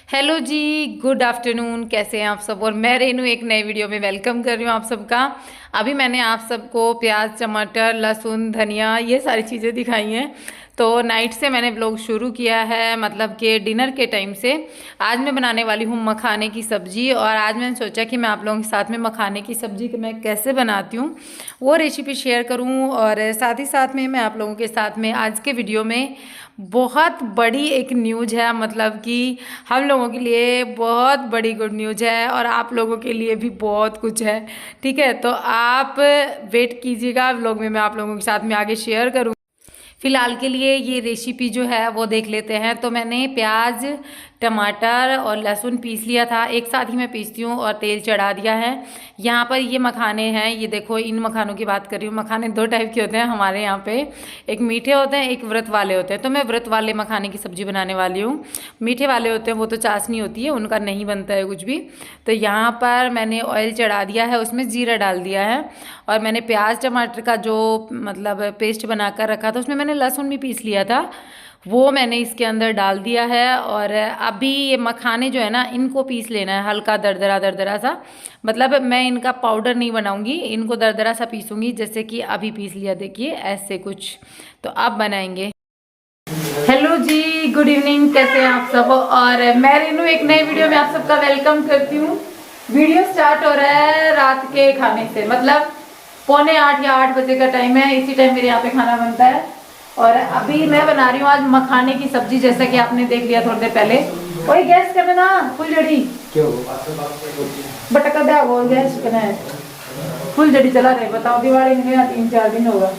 Hello जी, good afternoon. कैसे हैं आप सब? और मैं रेनू एक नए वीडियो में वेलकम कर रही हूँ आप सबका। अभी मैंने आप सबको प्याज, टमाटर, लहसुन, धनिया ये सारी चीज़ें दिखाई हैं। तो नाइट से मैंने व्लॉग शुरू किया है, मतलब कि डिनर के टाइम से। आज मैं बनाने वाली हूँ मखाने की सब्ज़ी, और आज मैंने सोचा कि मैं आप लोगों के साथ में मखाने की सब्ज़ी मैं कैसे बनाती हूँ वो रेसिपी शेयर करूँ। और साथ ही साथ में मैं आप लोगों के साथ में आज के वीडियो में बहुत बड़ी एक न्यूज़ है, मतलब कि हम लोगों के लिए बहुत बड़ी गुड न्यूज़ है और आप लोगों के लिए भी बहुत कुछ है। ठीक है, तो आप वेट कीजिएगा, व्लॉग में मैं आप लोगों के साथ में आगे शेयर करूँ। फिलहाल के लिए ये रेसिपी जो है वो देख लेते हैं। तो मैंने प्याज, टमाटर और लहसुन पीस लिया था, एक साथ ही मैं पीसती हूँ, और तेल चढ़ा दिया है। यहाँ पर ये मखाने हैं, ये देखो, इन मखानों की बात कर रही हूँ। मखाने दो टाइप के होते हैं हमारे यहाँ पे, एक मीठे होते हैं, एक व्रत वाले होते हैं। तो मैं व्रत वाले मखाने की सब्ज़ी बनाने वाली हूँ। मीठे वाले होते हैं वो तो चाशनी होती है, उनका नहीं बनता है कुछ भी। तो यहाँ पर मैंने ऑयल चढ़ा दिया है, उसमें जीरा डाल दिया है, और मैंने प्याज टमाटर का जो मतलब पेस्ट बना कर रखा था, उसमें मैंने लहसुन भी पीस लिया था, वो मैंने इसके अंदर डाल दिया है। और अभी ये मखाने जो है ना, इनको पीस लेना है हल्का दरदरा दरदरा सा। मतलब मैं इनका पाउडर नहीं बनाऊंगी, इनको दरदरा सा पीसूंगी, जैसे कि अभी पीस लिया, देखिए ऐसे कुछ। तो अब बनाएंगे। हेलो जी, गुड इवनिंग, कैसे हैं आप सब? और मैं रेनू एक नए वीडियो में आप सबका वेलकम करती हूँ। वीडियो स्टार्ट हो रहा है रात के खाने से, मतलब 7:45 या 8 बजे का टाइम है, इसी टाइम मेरे यहाँ पे खाना बनता है। और अभी मैं बना रही हूँ आज मखाने की सब्जी, जैसा कि आपने देख लिया थोड़ी देर पहले। वही गैस करना ना, फुल जड़ी बटका दे वो गैस करना है, फुल जड़ी चला रहे। बताओ, दिवाली में 3-4 दिन होगा।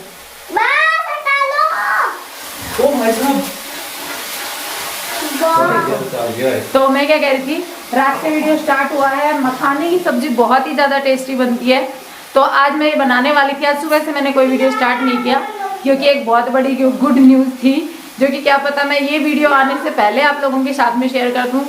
तो मैं क्या कह रही थी, रात से वीडियो स्टार्ट हुआ है। मखाने की सब्जी बहुत ही ज़्यादा टेस्टी बनती है, तो आज मैं ये बनाने वाली थी। आज सुबह से मैंने कोई वीडियो स्टार्ट नहीं किया, क्योंकि एक बहुत बड़ी गुड न्यूज़ थी, जो कि क्या पता मैं ये वीडियो आने से पहले आप लोगों के साथ में शेयर कर दूँ।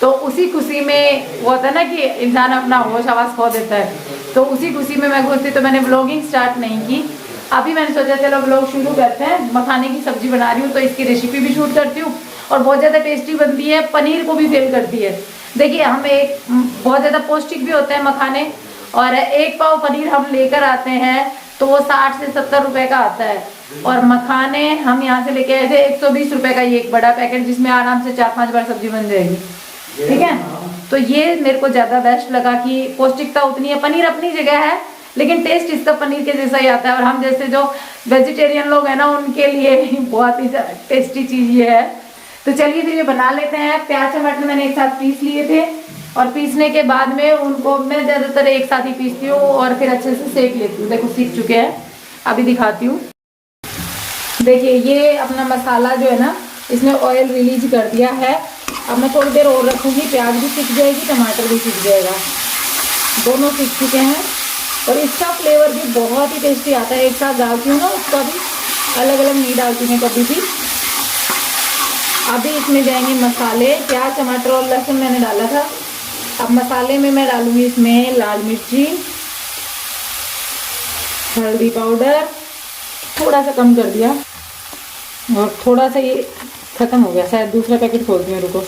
तो उसी खुशी में, वो होता है ना कि इंसान अपना होश आवाज़ खो देता है, तो उसी खुशी में मैं खुश थी, तो मैंने व्लॉगिंग स्टार्ट नहीं की। अभी मैंने सोचा चलो व्लॉग शुरू करते हैं। मखाने की सब्जी बना रही हूँ, तो इसकी रेसिपी भी शूट करती हूँ, और बहुत ज़्यादा टेस्टी बनती है, पनीर को भी फेल करती है। देखिए, हम एक बहुत ज़्यादा पौष्टिक भी होते हैं मखाने, और एक पाव पनीर हम लेकर आते हैं तो वो 60 से 70 रुपए का आता है। और मखाने हम यहाँ से लेके आए थे 120 रुपए का, ये एक बड़ा पैकेट, जिसमें आराम से 4-5 बार सब्जी बन जाएगी। ठीक है, तो ये मेरे को ज़्यादा बेस्ट लगा कि पौष्टिकता उतनी है। पनीर अपनी जगह है, लेकिन टेस्ट इसका पनीर के जैसा ही आता है। और हम जैसे जो वेजिटेरियन लोग हैं ना, उनके लिए बहुत ही टेस्टी चीज़ ये है। तो चलिए फिर ये बना लेते हैं। प्याज टमाटर मैंने एक साथ पीस लिए थे, और पीसने के बाद में उनको मैं ज़्यादातर एक साथ ही पीसती हूँ, और फिर अच्छे से सेक लेती हूँ। देखो सीख चुके हैं, अभी दिखाती हूँ। देखिए, ये अपना मसाला जो है ना, इसने ऑयल रिलीज कर दिया है। अब मैं थोड़ी देर और रखूँगी, प्याज भी सीख जाएगी, टमाटर भी सीख जाएगा, दोनों सीख चुके हैं। और इसका फ्लेवर भी बहुत ही टेस्टी आता है। एक साथ डालती हूँ ना, उसका भी अलग अलग नहीं डालती मैं कभी भी। अभी इसमें जाएंगे मसाले। प्याज टमाटर और लहसुन मैंने डाला था। अब मसाले में मैं डालूंगी इसमें लाल मिर्ची, हल्दी पाउडर, थोड़ा सा कम कर दिया, और थोड़ा सा ये खत्म हो गया, शायद दूसरा पैकेट खोलती हूँ, रुको।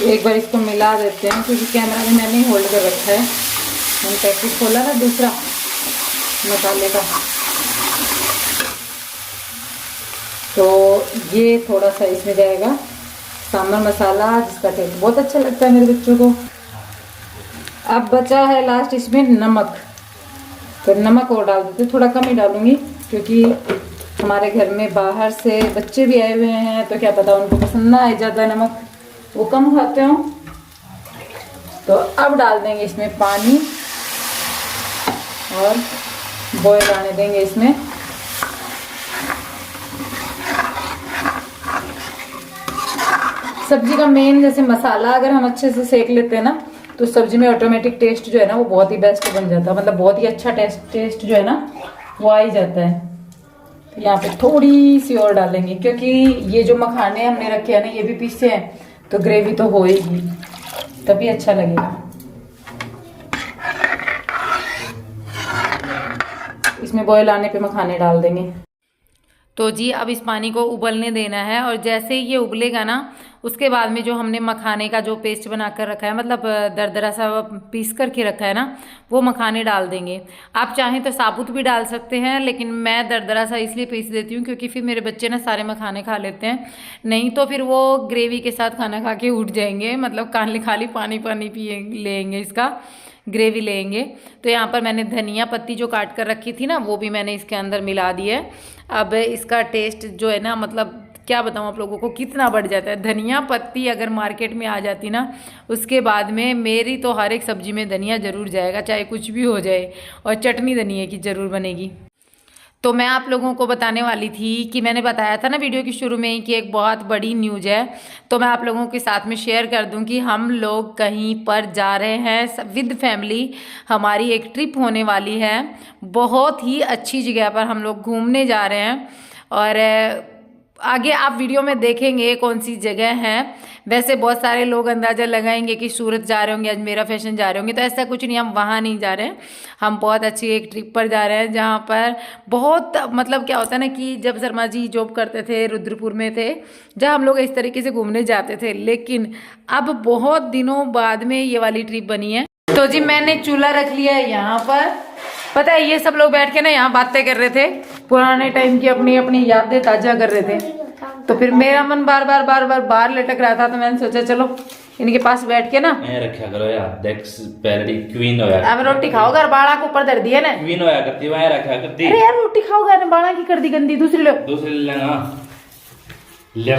एक बार इसको मिला देते हैं, क्योंकि कैमरा में मैंने ही होल्ड कर रखा है। मैंने पैकेट खोला ना दूसरा मसाले का, तो ये थोड़ा सा इसमें जाएगा सांभर मसाला, जिसका टेस्ट बहुत अच्छा लगता है मेरे बच्चों को। अब बचा है लास्ट इसमें नमक, तो नमक और डाल देते, थोड़ा कम ही डालूंगी, क्योंकि हमारे घर में बाहर से बच्चे भी आए हुए हैं, तो क्या पता उनको पसंद ना आए ज़्यादा नमक, वो कम खाते हो। तो अब डाल देंगे इसमें पानी, और बॉयल आने देंगे इसमें। सब्जी का मेन जैसे मसाला अगर हम अच्छे से सेक लेते हैं ना, तो सब्जी में ऑटोमेटिक टेस्ट जो है ना, वो बहुत ही बेस्ट बन जाता है। मतलब बहुत ही अच्छा टेस्ट जो है ना, वो आ ही जाता है। तो यहाँ पे थोड़ी सी और डालेंगे, क्योंकि ये जो मखाने हमने रखे हैं ना, ये भी पीसे हैं, तो ग्रेवी तो होएगी, तभी अच्छा लगेगा। इसमें बॉयल आने पे मखाने डाल देंगे। तो जी अब इस पानी को उबलने देना है, और जैसे ही ये उबलेगा ना, उसके बाद में जो हमने मखाने का जो पेस्ट बना कर रखा है, मतलब दरदरा सा पीस करके रखा है ना, वो मखाने डाल देंगे। आप चाहें तो साबुत भी डाल सकते हैं, लेकिन मैं दरदरा सा इसलिए पीस देती हूँ क्योंकि फिर मेरे बच्चे ना सारे मखाने खा लेते हैं, नहीं तो फिर वो ग्रेवी के साथ खाना खा के उठ जाएंगे, मतलब खाली पानी पानी पिए लेंगे, इसका ग्रेवी लेंगे। तो यहाँ पर मैंने धनिया पत्ती जो काट कर रखी थी ना, वो भी मैंने इसके अंदर मिला दी है। अब इसका टेस्ट जो है ना, मतलब क्या बताऊँ आप लोगों को, कितना बढ़ जाता है। धनिया पत्ती अगर मार्केट में आ जाती ना, उसके बाद में मेरी तो हर एक सब्जी में धनिया ज़रूर जाएगा, चाहे कुछ भी हो जाए, और चटनी धनिया की ज़रूर बनेगी। तो मैं आप लोगों को बताने वाली थी कि मैंने बताया था ना वीडियो की शुरू में ही कि एक बहुत बड़ी न्यूज़ है, तो मैं आप लोगों के साथ में शेयर कर दूं कि हम लोग कहीं पर जा रहे हैं विद फैमिली। हमारी एक ट्रिप होने वाली है, बहुत ही अच्छी जगह पर हम लोग घूमने जा रहे हैं, और आगे आप वीडियो में देखेंगे कौन सी जगह है। वैसे बहुत सारे लोग अंदाज़ा लगाएंगे कि सूरत जा रहे होंगे, अजमेरा फैशन जा रहे होंगे, तो ऐसा कुछ नहीं, हम वहाँ नहीं जा रहे हैं। हम बहुत अच्छी एक ट्रिप पर जा रहे हैं, जहाँ पर बहुत, मतलब क्या होता है ना कि जब शर्मा जी जॉब करते थे रुद्रपुर में थे, जहाँ हम लोग इस तरीके से घूमने जाते थे, लेकिन अब बहुत दिनों बाद में ये वाली ट्रिप बनी है। तो जी मैंने चूल्हा रख लिया है यहाँ पर, पता है ये सब लोग बैठ के ना यहाँ बातें कर रहे थे, पुराने टाइम की अपनी अपनी यादें ताजा कर रहे थे। तो फिर मेरा मन बार बार लटक रहा था, तो मैंने सोचा चलो इनके पास बैठ के ना रखा करो यार, देख पहले क्वीन होया। अब रोटी खाओगे और बाड़ा को ऊपर धर दिया ना, क्वीन होया करती वहां रखा करती। अरे यार रोटी खाओगे ना, बाड़ा की कर दी गंदी, दूसरी लो, दूसरी लेना,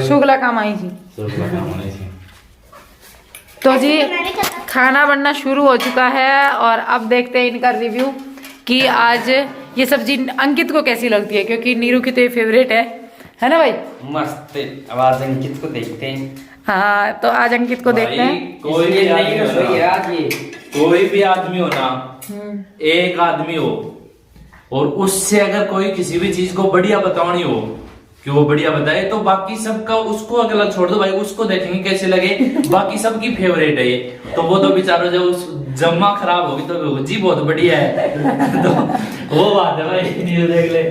शुक्ला काम आई थी, शुक्ला काम आई थी। तो जी खाना बनना शुरू हो चुका है, और अब देखते हैं इनका रिव्यू कि आज ये सब्जी अंकित को कैसी लगती है, क्योंकि नीरू की तो ये फेवरेट है ना भाई। मस्त आवाज अंकित को देखते हैं। हाँ तो आज अंकित को देखते हैं। कोई भी आदमी हो ना, एक आदमी हो और उससे अगर कोई किसी भी चीज को बढ़िया बतानी हो कि वो बढ़िया बताए, तो बाकी सबका उसको अगला छोड़ दो भाई, उसको देखेंगे कैसे लगे। बाकी सबकी फेवरेट है ये, तो वो तो बेचारा जब उस जम्मा खराब होगी तो जी बहुत बढ़िया है। तो वो बात है भाई, नीरू देख ले।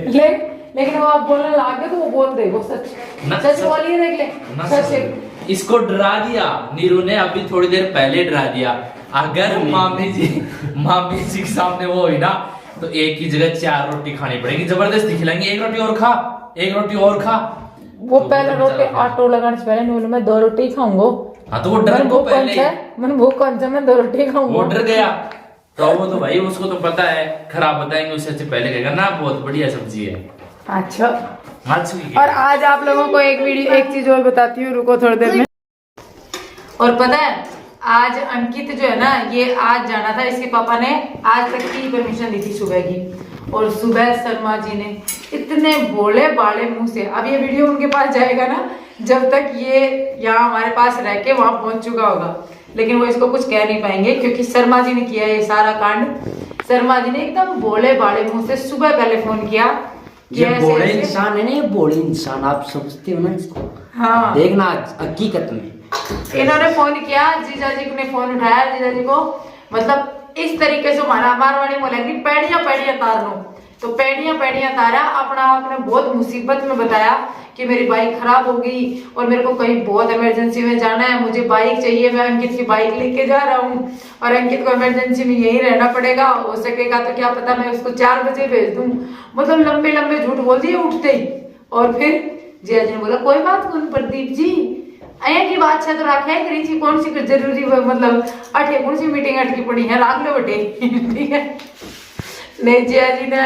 लेकिन वो आप बोलने लागे तो वो बोल दे, वो सच बोलिए, देख ले सच। इसको डरा दिया नीरू ने, अभी थोड़ी देर पहले डरा दिया। अगर मामी जी के सामने वो हुई ना, तो एक की जगह 4 रोटी खानी पड़ेगी, जबरदस्ती खिलाएंगे, एक रोटी और खा, एक रोटी और खा। वो पहले रोटी ऑटो लगाने से पहले मैं 2 रोटी खाऊंगा। हाँ तो वो डर को पहले, मैंने भूख कौन सा, मैं 2 रोटी खाऊंगा, वो डर गया। तो वो तो भाई उसको तो पता है, खराब बताएंगे उससे अच्छे पहले कहेगा ना बहुत बढ़िया सब्जी है। अच्छा और आज आप लोगों को एक चीज और बताती हूँ, रुको थोड़ी देर में। और पता है आज अंकित जो है ना, ये आज जाना था, इसके पापा ने आज तक की परमिशन दी थी सुबह की, और सुबह शर्मा जी ने इतने बोले बाले मुंह से, अब ये वीडियो उनके पास जाएगा ना, जब तक ये यहाँ हमारे पास रह के वहां पहुंच चुका होगा, लेकिन वो इसको कुछ कह नहीं पाएंगे क्योंकि शर्मा जी ने किया ये सारा कांड। शर्मा जी ने एकदम बोले बाले मुंह से सुबह पहले फोन किया। ये बोले इंसान है ना, ये बोले इंसान, आप समझते हो ना इसको। हाँ देखना हकीकत में इन्होंने फोन किया, जीजा जी ने फोन उठाया, जीजा जी को मतलब इस तरीके से मारवाड़ी बोलेंगे पैड़िया तार लो, तो पैड़िया तारा, अपना आपने बहुत मुसीबत में बताया कि मेरी बाइक खराब हो गई और मेरे को कहीं बहुत इमरजेंसी में जाना है, मुझे बाइक चाहिए, मैं अंकित की बाइक लेके जा रहा हूँ और अंकित को इमरजेंसी में यही रहना पड़ेगा, हो सकेगा तो क्या पता मैं उसको 4 बजे भेज दूँ। मतलब लंबे झूठ बोल दिए उठते ही। और फिर जिया जी ने बोला कोई बात नहीं प्रदीप जी, अया की बात है तो रखे करी थी, कौन सी जरूरी मतलब अठे कौन सी मीटिंग अटकी पड़ी है, राख लो बटे। ठीक है नहीं, जिया जी ने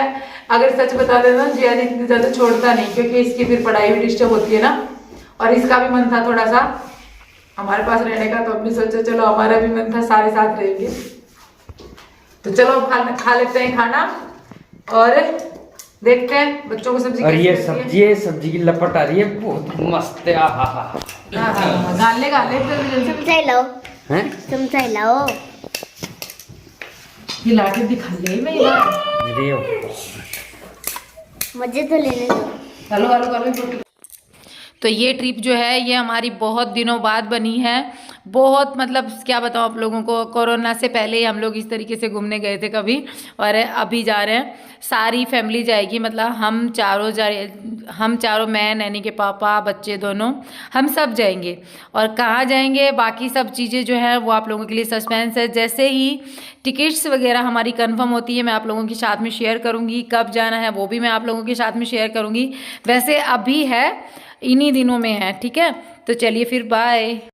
अगर सच बता देना, जिया जी इतनी ज्यादा छोड़ता नहीं, क्योंकि इसकी फिर पढ़ाई भी डिस्टर्ब होती है ना, और इसका भी मन था थोड़ा सा हमारे पास रहने का, तो हमने सोचा चलो हमारा भी मन था, सारे साथ रहेंगे। तो चलो खा लेते हैं खाना और देखते हैं बच्चों को सब्जी। और ये सब्जी की लपट आ रही है, बहुत मस्त है। गाले समझाई लाओ हिला के दिखा ले मैं मुझे तो लेने दो। हेलो तो ये ट्रिप जो है ये हमारी बहुत दिनों बाद बनी है। बहुत मतलब क्या बताऊँ आप लोगों को, कोरोना से पहले ही हम लोग इस तरीके से घूमने गए थे कभी, और अभी जा रहे हैं। सारी फैमिली जाएगी, मतलब हम चारों, मैं, नैनी के पापा, बच्चे दोनों, हम सब जाएंगे। और कहाँ जाएंगे बाकी सब चीज़ें जो है वो आप लोगों के लिए सस्पेंस है। जैसे ही टिकट्स वगैरह हमारी कंफर्म होती है मैं आप लोगों के साथ में शेयर करूँगी। कब जाना है वो भी मैं आप लोगों के साथ में शेयर करूँगी। वैसे अभी है, इन्हीं दिनों में है, ठीक है। तो चलिए फिर बाय।